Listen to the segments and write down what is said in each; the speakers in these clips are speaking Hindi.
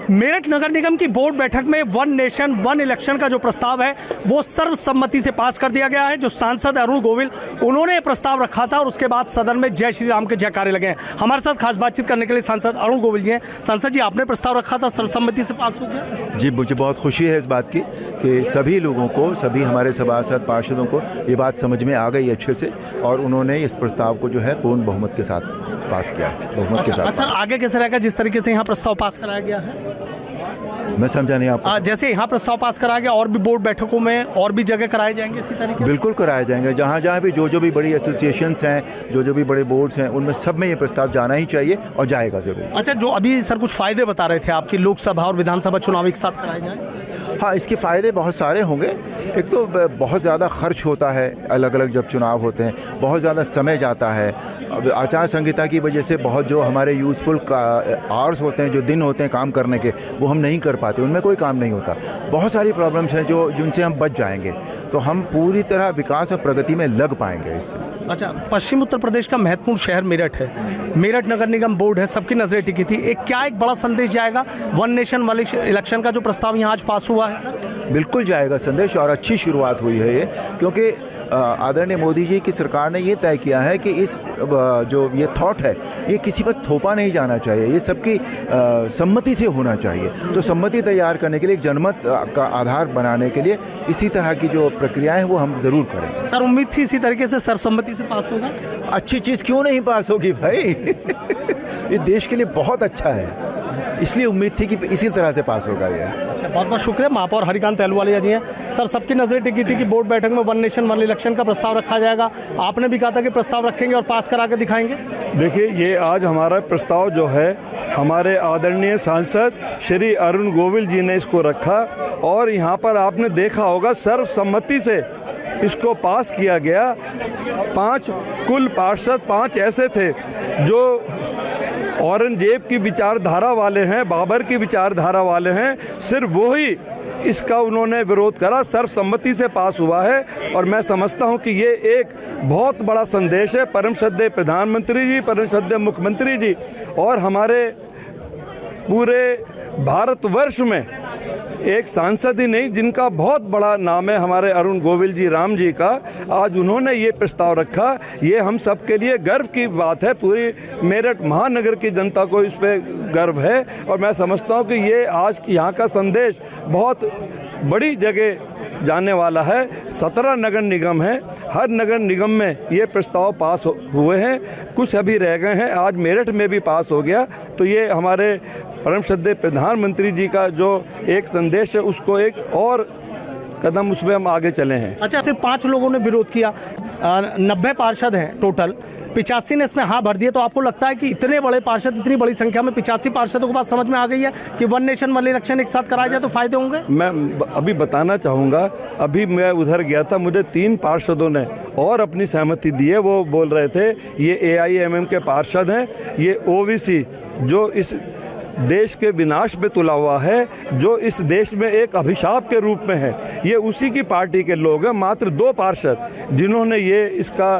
मेरठ नगर निगम की बोर्ड बैठक में वन नेशन वन इलेक्शन का जो प्रस्ताव है वो सर्वसम्मति से पास कर दिया गया है। जो सांसद अरुण गोविल उन्होंने ये प्रस्ताव रखा था और उसके बाद सदन में जय श्री राम के जयकारे लगे हैं। हमारे साथ खास बातचीत करने के लिए सांसद अरुण गोविल जी हैं। सांसद जी, आपने प्रस्ताव रखा था, सर्वसम्मति से पास हो गया? जी, मुझे बहुत खुशी है इस बात की कि सभी लोगों को, सभी हमारे सभासद पार्षदों को ये बात समझ में आ गई अच्छे से और उन्होंने इस प्रस्ताव को जो है पूर्ण बहुमत के साथ पास किया, बहुमत के साथ। सर, आगे कैसे रहेगा जिस तरीके से यहाँ प्रस्ताव पास कराया गया है? मैं समझा नहीं आपको। जैसे यहाँ प्रस्ताव पास कराया गया, और भी बोर्ड बैठकों में और भी जगह कराए जाएंगे इसी तरीके? बिल्कुल कराए जाएंगे। जहाँ जहाँ भी जो भी बड़ी एसोसिएशंस हैं, जो भी बड़े बोर्ड्स हैं, उनमें सब में ये प्रस्ताव जाना ही चाहिए और जाएगा ज़रूर। अच्छा, जो अभी सर कुछ फ़ायदे बता रहे थे आपकी, लोकसभा और विधानसभा चुनाव एक साथ कराए जाएँ? हाँ, इसके फ़ायदे बहुत सारे होंगे। एक तो बहुत ज़्यादा खर्च होता है अलग अलग जब चुनाव होते हैं, बहुत ज़्यादा समय जाता है। अब आचार संहिता की वजह से बहुत जो हमारे यूज़फुल आवर्स होते हैं, जो दिन होते हैं काम करने के, वो हम नहीं कर पाते, उनमें कोई काम नहीं होता। बहुत सारी प्रॉब्लम्स हैं जिनसे हम बच जाएंगे, तो हम पूरी तरह विकास और प्रगति में लग पाएंगे इससे। अच्छा, पश्चिम उत्तर प्रदेश का महत्वपूर्ण शहर मेरठ है, मेरठ नगर निगम बोर्ड है, सबकी नज़रें टिकी थी। एक बड़ा संदेश जाएगा वन नेशन वन इलेक्शन का जो प्रस्ताव यहाँ आज पास हुआ है? सर, बिल्कुल जाएगा संदेश और अच्छी शुरुआत हुई है ये, क्योंकि आदरणीय मोदी जी की सरकार ने ये तय किया है कि इस जो ये थॉट है ये किसी पर थोपा नहीं जाना चाहिए, ये सबकी सम्मति से होना चाहिए। तो सम्मति तैयार करने के लिए, जनमत का आधार बनाने के लिए इसी तरह की जो प्रक्रियाएं हैं वो हम ज़रूर करेंगे। सर, उम्मीद थी इसी तरीके से सर्वसम्मति से पास होगा? अच्छी चीज़ क्यों नहीं पास होगी भाई ये देश के लिए बहुत अच्छा है, इसलिए उम्मीद थी कि इसी तरह से पास होगा ये। अच्छा, बहुत बहुत शुक्रिया। महापौर हरिकांत अहलूवालिया जी हैं। सर, सबकी नजरें टिकी थी कि बोर्ड बैठक में वन नेशन वन इलेक्शन का प्रस्ताव रखा जाएगा। आपने भी कहा था कि प्रस्ताव रखेंगे और पास करा के दिखाएंगे। देखिए, ये आज हमारा प्रस्ताव जो है, हमारे आदरणीय सांसद श्री अरुण गोविल जी ने इसको रखा और यहाँ पर आपने देखा होगा सर्वसम्मति से इसको पास किया गया। कुल पार्षद 5 ऐसे थे जो औरंगजेब की विचारधारा वाले हैं, बाबर की विचारधारा वाले हैं, सिर्फ वो ही इसका उन्होंने विरोध करा, सर्वसम्मति से पास हुआ है। और मैं समझता हूं कि ये एक बहुत बड़ा संदेश है परम श्रद्धेय प्रधानमंत्री जी, परम श्रद्धेय मुख्यमंत्री जी और हमारे पूरे भारतवर्ष में एक सांसद ही नहीं, जिनका बहुत बड़ा नाम है, हमारे अरुण गोविल जी राम जी का, आज उन्होंने ये प्रस्ताव रखा। ये हम सब के लिए गर्व की बात है, पूरी मेरठ महानगर की जनता को इस पे गर्व है। और मैं समझता हूँ कि ये आज यहाँ का संदेश बहुत बड़ी जगह जाने वाला है। 17 नगर निगम हैं, हर नगर निगम में ये प्रस्ताव पास हुए हैं, कुछ अभी रह गए हैं, आज मेरठ में भी पास हो गया। तो ये हमारे परम श्रद्धेय प्रधानमंत्री जी का जो एक संदेश है, उसको एक और कदम उसमें हम आगे चले हैं। अच्छा, सिर्फ 5 लोगों ने विरोध किया, 90 पार्षद हैं टोटल, 85 ने इसमें हाँ भर दिए। तो आपको लगता है कि इतने बड़े पार्षद, इतनी बड़ी संख्या में 85 पार्षदों को बात समझ में आ गई है कि वन नेशन वन इलेक्शन एक साथ कराया जाए तो फायदे होंगे? मैं अभी बताना चाहूँगा, अभी मैं उधर गया था, मुझे 3 पार्षदों ने और अपनी सहमति दी है। वो बोल रहे थे ये AIMM के पार्षद हैं, ये OBC जो इस देश के विनाश पे तुला हुआ है, जो इस देश में एक अभिशाप के रूप में है, ये उसी की पार्टी के लोग हैं। मात्र 2 पार्षद जिन्होंने ये इसका,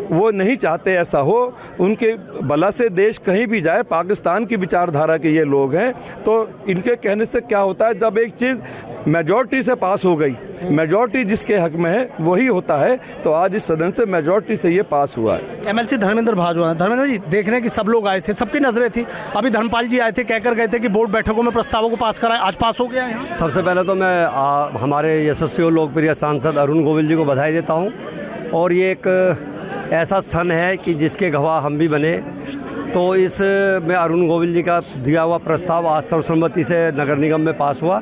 वो नहीं चाहते ऐसा हो, उनके भला से देश कहीं भी जाए, पाकिस्तान की विचारधारा के ये लोग हैं। तो इनके कहने से क्या होता है, जब एक चीज़ मेजॉरिटी से पास हो गई, मेजॉरिटी जिसके हक में है वही होता है। तो आज इस सदन से मेजॉरिटी से ये पास हुआ है। MLC धर्मेंद्र भाजपा, धर्मेंद्र जी, देखने की सब लोग आए थे, सबकी नजरें थी। अभी धर्मपाल जी आए थे, कहकर गए थे कि बोर्ड बैठकों में प्रस्तावों को पास कराएं, आज पास हो गया है। सबसे पहले तो मैं हमारे यशस्वी और लोकप्रिय सांसद अरुण गोविल जी को बधाई देता हूँ। और ये एक ऐसा क्षण है कि जिसके गवाह हम भी बने। तो इस में अरुण गोविल जी का दिया हुआ प्रस्ताव आज सर्वसम्मति से नगर निगम में पास हुआ,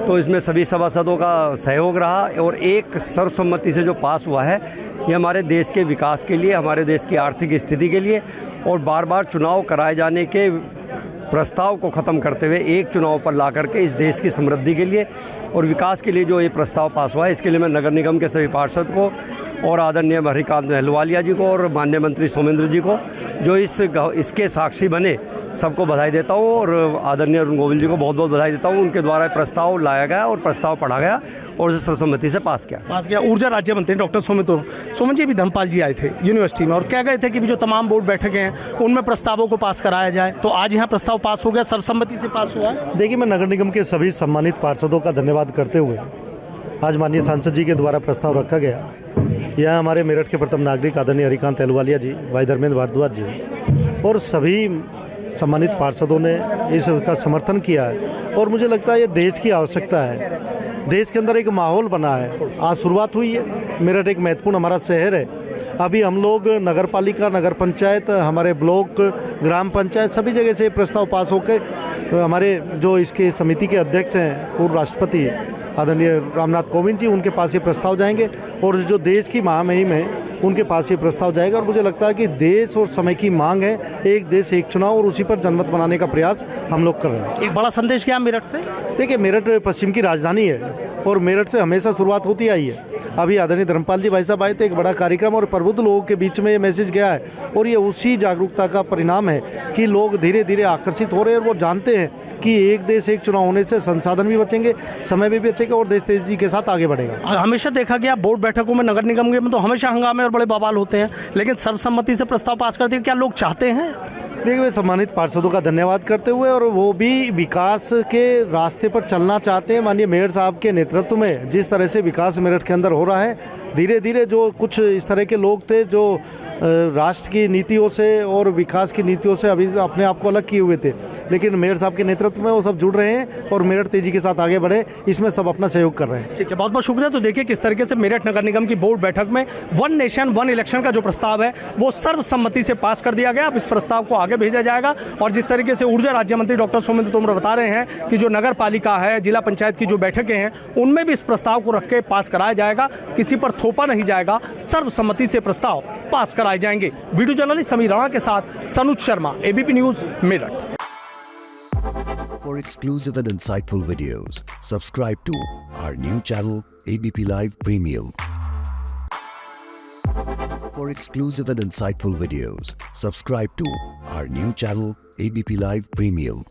तो इसमें सभी सभासदों का सहयोग रहा और एक सर्वसम्मति से जो पास हुआ है, ये हमारे देश के विकास के लिए, हमारे देश की आर्थिक स्थिति के लिए और बार बार चुनाव कराए जाने के प्रस्ताव को ख़त्म करते हुए एक चुनाव पर ला करके इस देश की समृद्धि के लिए और विकास के लिए जो ये प्रस्ताव पास हुआ है, इसके लिए मैं नगर निगम के सभी पार्षद को और आदरणीय हरिकांत अहलूवालिया जी को और माननीय मंत्री सोमेंद्र जी को, जो इसके साक्षी बने, सबको बधाई देता हूँ। और आदरणीय अरुण गोविल जी को बहुत बहुत बधाई देता हूँ। उनके द्वारा प्रस्ताव लाया गया और प्रस्ताव पढ़ा गया और उसे सर्वसम्मति से पास किया। पास किया। ऊर्जा राज्य मंत्री डॉक्टर सुमन जी भी धर्मपाल जी आए थे यूनिवर्सिटी में और कह गए थे कि भी जो तमाम बोर्ड बैठकें हैं उनमें प्रस्तावों को पास कराया जाए, तो आज यहाँ प्रस्ताव पास हो गया, सर्वसम्मति से पास हुआ है। देखिए, मैं नगर निगम के सभी सम्मानित पार्षदों का धन्यवाद करते हुए आज माननीय सांसद जी के द्वारा प्रस्ताव रखा गया। यहाँ हमारे मेरठ के प्रथम नागरिक आदरणीय हरिकांत अहलुवालिया जी, भाई धर्मेंद्र भारद्वाज जी और सभी सम्मानित पार्षदों ने इसका समर्थन किया है और मुझे लगता है ये देश की आवश्यकता है। देश के अंदर एक माहौल बना है, आज शुरुआत हुई है। मेरठ एक महत्वपूर्ण हमारा शहर है। अभी हम लोग नगर पालिका, नगर पंचायत, हमारे ब्लॉक, ग्राम पंचायत सभी जगह से प्रस्ताव पास होकर हमारे जो इसके समिति के अध्यक्ष हैं पूर्व राष्ट्रपति आदरणीय रामनाथ कोविंद जी, उनके पास ये प्रस्ताव जाएंगे और जो देश की महामहिम है उनके पास ये प्रस्ताव जाएगा। और मुझे लगता है कि देश और समय की मांग है, एक देश एक चुनाव, और उसी पर जनमत बनाने का प्रयास हम लोग कर रहे हैं। एक बड़ा संदेश क्या मेरठ से? देखिए, मेरठ पश्चिम की राजधानी है और मेरठ से हमेशा शुरुआत होती आई है। अभी आदरणीय धर्मपाल जी भाई साहब आए थे, एक बड़ा कार्यक्रम और प्रबुद्ध लोगों के बीच में ये मैसेज गया है और ये उसी जागरूकता का परिणाम है कि लोग धीरे धीरे आकर्षित हो रहे हैं और वो जानते हैं कि एक देश एक चुनाव होने से संसाधन भी बचेंगे, समय भी बचेगा और देश तेजी के साथ आगे बढ़ेगा। हमेशा देखा गया बोर्ड बैठकों में, नगर निगम में तो हमेशा हंगामे और बड़े बवाल होते हैं, लेकिन सर्वसम्मति से प्रस्ताव पास कर दिया, क्या लोग चाहते हैं? देखिए, वे सम्मानित पार्षदों का धन्यवाद करते हुए और वो भी विकास के रास्ते पर चलना चाहते हैं। माननीय मेयर साहब के नेतृत्व में जिस तरह से विकास मेरठ के अंदर हो रहा है, धीरे धीरे जो कुछ इस तरह के लोग थे जो राष्ट्र की नीतियों से और विकास की नीतियों से अभी अपने आप को अलग किए हुए थे, लेकिन मेयर साहब के नेतृत्व में वो सब जुड़ रहे हैं और मेरठ तेजी के साथ आगे बढ़े, इसमें सब अपना सहयोग कर रहे हैं। ठीक है, बहुत बहुत शुक्रिया। तो देखिए किस तरीके से मेरठ नगर निगम की बोर्ड बैठक में वन नेशन वन इलेक्शन का जो प्रस्ताव है वो सर्वसम्मति से पास कर दिया गया। अब इस प्रस्ताव को आगे भेजा जाएगा और जिस तरीके से ऊर्जा राज्य मंत्री डॉक्टर सोमेंद्र तोमर बता रहे हैं कि जो नगर पालिका है, जिला पंचायत की जो बैठकें हैं, उनमें भी इस प्रस्ताव को रख के पास कराया जाएगा, किसी पर थोपा नहीं जाएगा, सर्वसम्मति से प्रस्ताव पास कराए जाएंगे। वीडियो जर्नलिस्ट समीर राणा के साथ Sanuj Sharma, ABP news, Meerut. For exclusive and insightful videos, subscribe to our new channel ABP Live Premium. For exclusive and insightful videos, subscribe to our new channel ABP Live Premium.